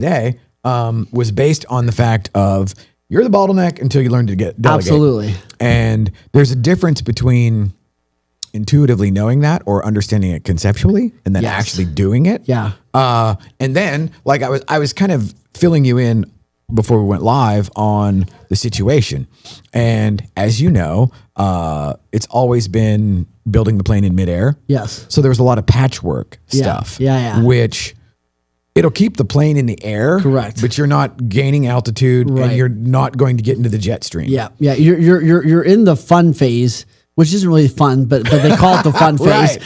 today was based on the fact of you're the bottleneck until you learn to delegate. Absolutely. And there's a difference between intuitively knowing that or understanding it conceptually and then actually doing it. Yeah. And then like I was kind of filling you in before we went live on the situation. And as you know, it's always been building the plane in midair. Yes. So there was a lot of patchwork stuff. Yeah. Which it'll keep the plane in the air. Correct. But you're not gaining altitude and you're not going to get into the jet stream. Yeah. Yeah. You're in the fun phase, which isn't really fun, but they call it the fun phase.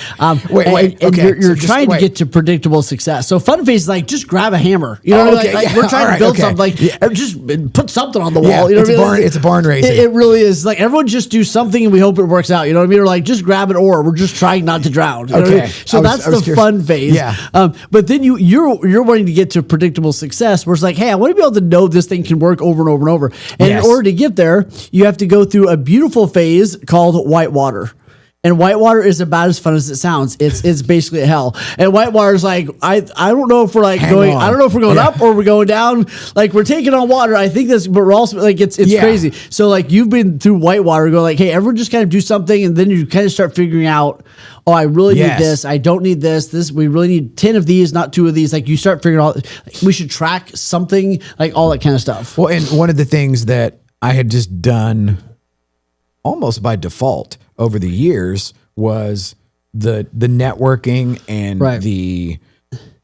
Wait, and okay. You're trying to get to predictable success. So fun phase is like just grab a hammer. You know, we're trying to build something. Like just put something on the wall. You know, it's a barn race. It really is. Like everyone just do something and we hope it works out. You know what I mean? Or like just grab an oar. We're just trying not to drown. You know what I mean? So that's the fun phase. Yeah. But then you're wanting to get to predictable success, where it's like, hey, I want to be able to know this thing can work over and over and over. And in order to get there, you have to go through a beautiful phase called whitewater. And whitewater is about as fun as it sounds. It's basically hell. And whitewater is like, I don't know if we're like I don't know if we're going up or we're going down. Like we're taking on water. I think this, but we're also like, it's crazy. So like you've been through whitewater, go like, hey, everyone just kind of do something. And then you kind of start figuring out, oh, I really need this. I don't need this. We really need 10 of these, not 2 of these. Like you start figuring out, we should track something, like all that kind of stuff. Well, and one of the things that I had just done almost by default over the years was the networking and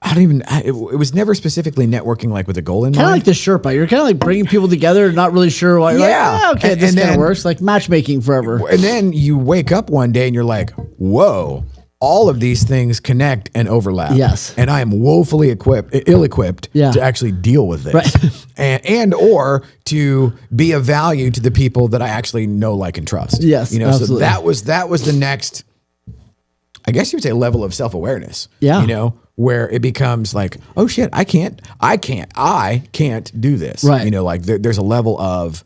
it was never specifically networking like with a goal in mind. Kind of like the Sherpa. You're kind of like bringing people together, not really sure why. You're like, okay, this kind of works. Like matchmaking forever. And then you wake up one day and you're like, whoa, all of these things connect and overlap. Yes. And I am woefully ill-equipped to actually deal with this. Right. and or to be of value to the people that I actually know, like, and trust. Yes, you know, absolutely. So that was the next, I guess you would say, level of self-awareness. Yeah. You know, where it becomes like, oh shit, I can't do this. Right. You know, like there's a level of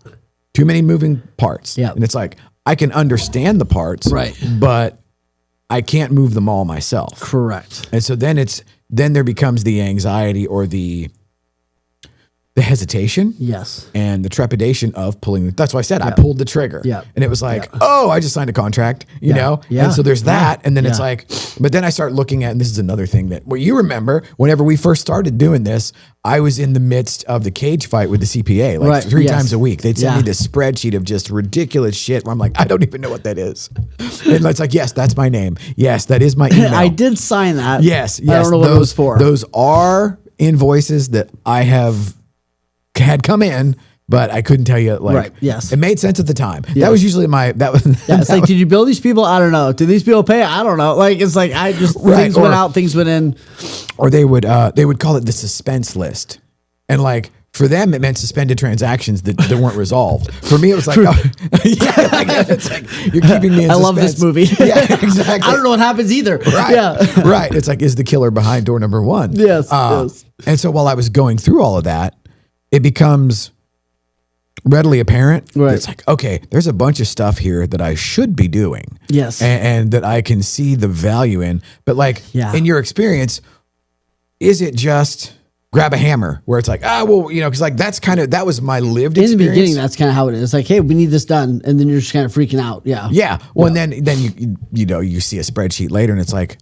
too many moving parts. Yeah. And it's like, I can understand the parts. Right. But I can't move them all myself. Correct. And so then there becomes the anxiety or the hesitation. Yes. And the trepidation of pulling. That's why I said I pulled the trigger. Yeah. And it was like, oh, I just signed a contract, you know? Yeah. And so there's that. And then it's like, but then I start looking at, and this is another thing that, well, you remember whenever we first started doing this, I was in the midst of the cage fight with the CPA, like 3 times a week. They'd send me this spreadsheet of just ridiculous shit where I'm like, I don't even know what that is. And it's like, yes, that's my name. Yes, that is my email. I did sign that. Yes. I don't know what it was for. Those are invoices that I had come in, but I couldn't tell you. Like, it made sense at the time. That was usually it's like, did you bill these people? I don't know. Did these people pay? I don't know. Like, it's like, I just, things went out, things went in. Or they would call it the suspense list. And like, for them, it meant suspended transactions that weren't resolved. For me, it was like, it's like, you're keeping me in suspense. I love this movie. Yeah, exactly. I don't know what happens either. Right. Yeah. Right. It's like, is the killer behind door number 1? Yes. Yes. And so while I was going through all of that, it becomes readily apparent. That it's like, okay, there's a bunch of stuff here that I should be doing. Yes. And that I can see the value in. But like, in your experience, is it just grab a hammer where it's like, well, you know, because like that was my lived experience. In the beginning, that's kind of how it is. It's like, hey, we need this done. And then you're just kind of freaking out. Yeah. Yeah. Well, and then you see a spreadsheet later and it's like,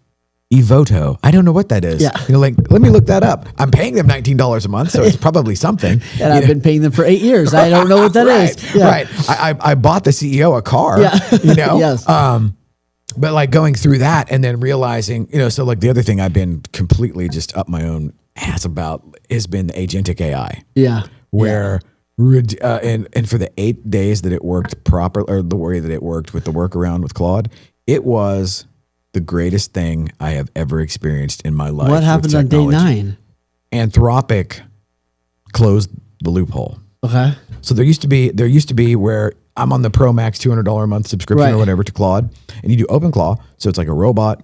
Evoto. I don't know what that is. Yeah. You know, like, let me look that up. I'm paying them $19 a month, so it's probably something. And I've been paying them for 8 years. I don't know what that is. Yeah. Right. I bought the CEO a car. Yeah. You know? Yes. But like going through that and then realizing, you know, so like the other thing I've been completely just up my own ass about has been the agentic AI. Yeah. Where and for the 8 days that it worked proper, or the way that it worked with the workaround with Claude, it was the greatest thing I have ever experienced in my life. What happened on day 9? Anthropic closed the loophole. Okay. So there used to be where I'm on the Pro Max $200 a month subscription or whatever to Claude, and you do OpenClaw, so it's like a robot.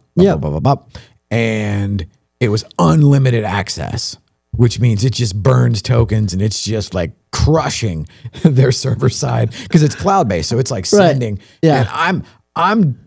And it was unlimited access, which means it just burns tokens and it's just like crushing their server side because it's cloud based. So it's like sending. Yeah. And I'm